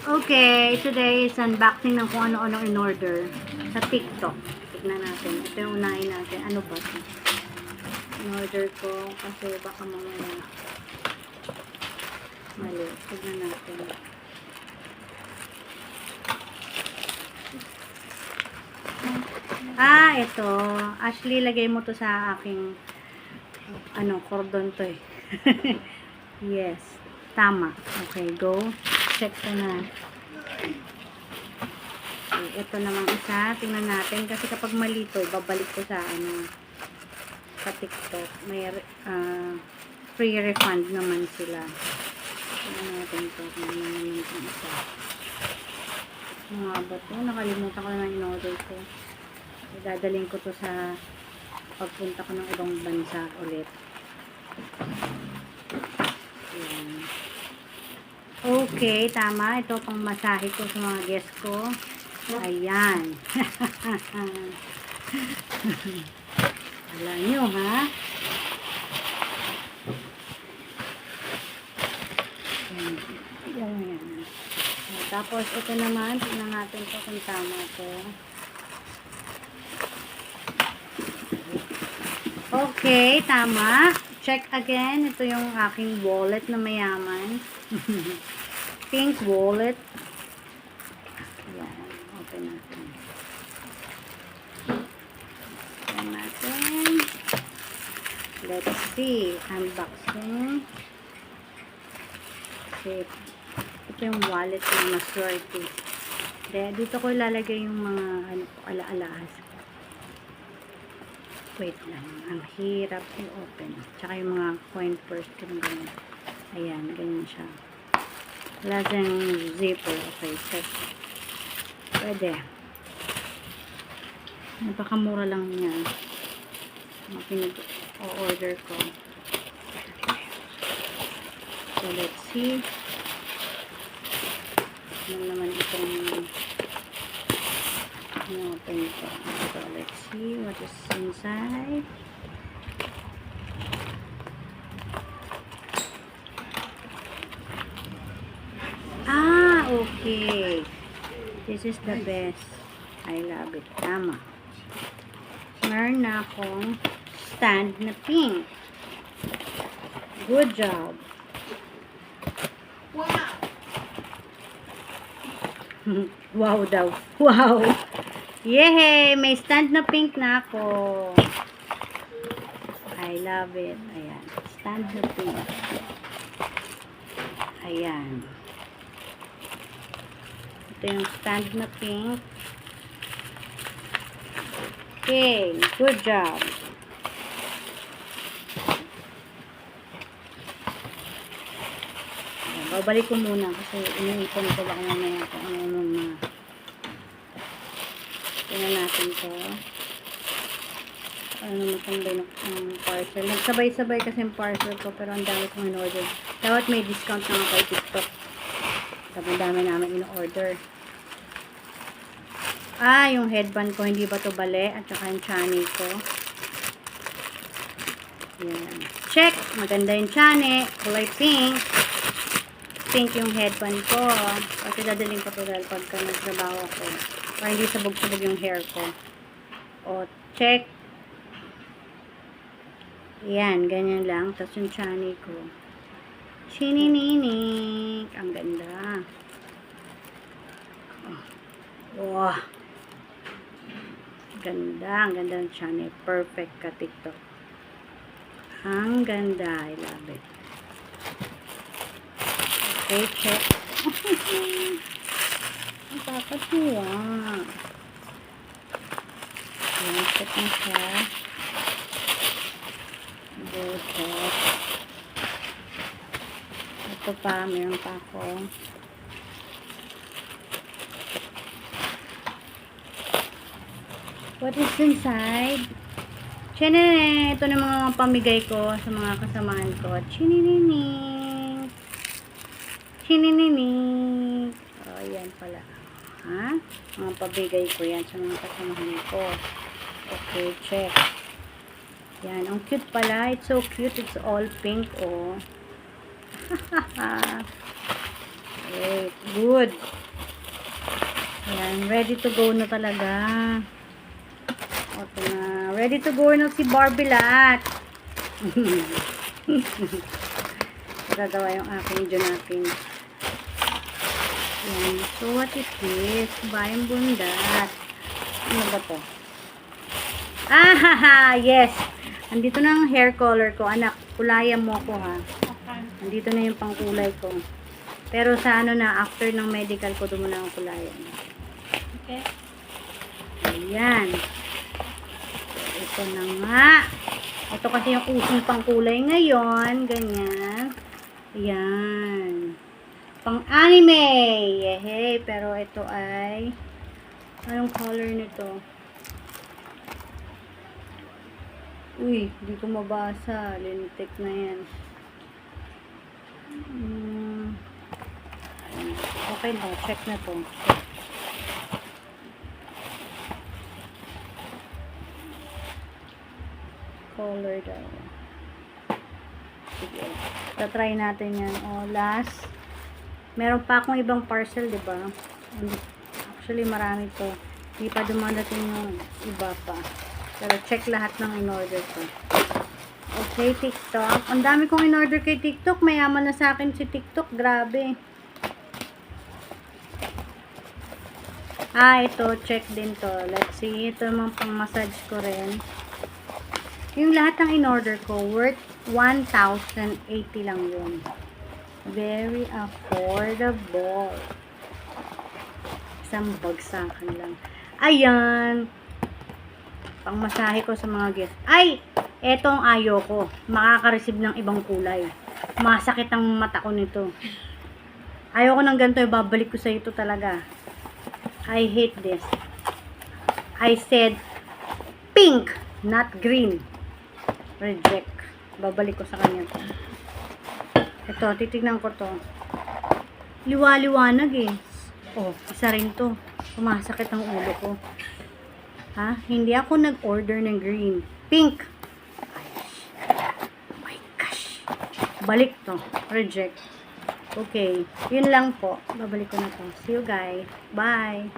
Okay, today is unboxing ng kung ano-ano in-order sa TikTok. Tignan natin. Ito yung unahin natin. Ano ba ito? In-order ko kasi baka mamaya mali. Tignan natin. Ito. Ashley, lagay mo to sa aking cordon to eh. Yes. Tama. Okay, go. Check ko na. Okay, ito naman isa. Tingnan natin. Kasi kapag mali to, babalik ko sa sa TikTok. May free refund naman sila. Tingnan natin ito. Tingnan naman itong isa. Mga ba ito? Nakalimutan ko na in-order ko. Idadaling ko to sa pagpunta ko ng ibang bansa ulit. Ayan. Okay, tama. Ito pang masahe ko sa mga guests ko. Ayan. Alam nyo, ha? Ayan. Tapos, ito naman. Tignan natin ito kung tama ito. Okay, tama. Check again. Ito yung aking wallet na mayaman. Pink wallet. Ayan. Open natin. Open natin. Let's see. Unboxing. Okay. Ito yung wallet na maswerte. Dito ko ilalagay yung mga ala-alahas. Wait lang. Ang hirap i-open. Tsaka yung mga coin purse. Ganyan. Ayan. Ganyan siya. Wala dyan zipper. Okay. Check. Pwede. Napakamura lang niya. Mga pinag-order ko. So, let's see. Ano naman itong open ito. So, let's see what is inside. Okay. This is the best. I love it. Tama. Meron na akong stand na pink. Good job. Wow! Wow daw. Wow! Yay! May stand na pink na ako. I love it. Ayan. Stand na pink. Ayan. Ito yung stand na pink. Okay. Good job. Ayan, babalik ko muna kasi iniipon ko baka mamaya kung ano na. Tingnan natin to. Ano naman itong parcel. Nagsabay-sabay kasi yung parcel ko pero ang dami kong in-order. Dapat may discount na nga kay TikTok. Sabi dami namin in-order. Yung headband ko, hindi ba to bale? At saka yung chani ko. Yan. Check! Maganda yung chani. Kulay pink. Pink yung headband ko. Kasi dadaling ko to dahil pagka nagtrabaho ko. Para hindi sabog-sabog yung hair ko. O, check. Yan, ganyan lang. Tapos yung chani ko. Chinininik. Ang ganda. Wow. Ganda. Ang ganda ng chani. Perfect ka, TikTok. Ang ganda. I love it. Okay, check. Ang kakatuwa. Ayan, check na siya. Go, check. Ito pa, meron pa ako. What is inside? Chinene! Ito na mga pamigay ko sa mga kasamahan ko. Chinininik. Chinininik. Oh, yan pala. Ha? Mga pabigay ko yan sa mga kasamahan ko. Okay, check. Yan. Ang cute pala. It's so cute. It's all pink, oh. Great. Good. Ready to go na talaga. Ito na. Ready to go na si Barbie Lat. Gagawa yung aking Jonapin. Yan. So, what is this? Bayang bundat. Ano ba to? Haha! Yes! Andito na ang hair color ko. Anak, kulayan mo ko ha. Andito na yung pangkulay ko. Pero sa ano na, after ng medical ko, doon mo na ang kulayan. Okay. Ayan. Ito na nga. Ito kasi yung usong pangkulay ngayon. Ganyan. Ayan. Pang-anime. Yehey. Pero ito ay anong color nito? Uy, hindi ko mabasa. Lintik na yan. Okay na. Check na to. Color daw. Sige. Tatry natin yan. O, last. Meron pa akong ibang parcel, diba? Actually, marami to. Hindi pa dumadating yung iba pa. Pero check lahat ng in-order ko. Okay, TikTok. Ang dami kong in-order kay TikTok. Mayaman na sa akin si TikTok. Grabe. Ito. Check din to. Let's see. Ito naman pang massage ko rin. Yung lahat ng in-order ko, worth 1,080 lang yun. Very affordable. Isang bagsakan lang. Ayan. Pangmasahe ko sa mga guests. Ay! Etong ayaw ko. Makaka-receive ng ibang kulay. Masakit ang mata ko nito. Ayaw ko ng ganito. Babalik ko sa ito talaga. I hate this. I said pink, not green. Reject. Babalik ko sa kanya to. Ito, titignan ko to. Liwa-liwanag eh. Oh, isa rin to. Sumasakit ang ulo ko. Ha? Hindi ako nag-order ng green. Pink. Oh my gosh. Balik to. Reject. Okay. Yun lang po. Babalik ko na to. See you guys. Bye.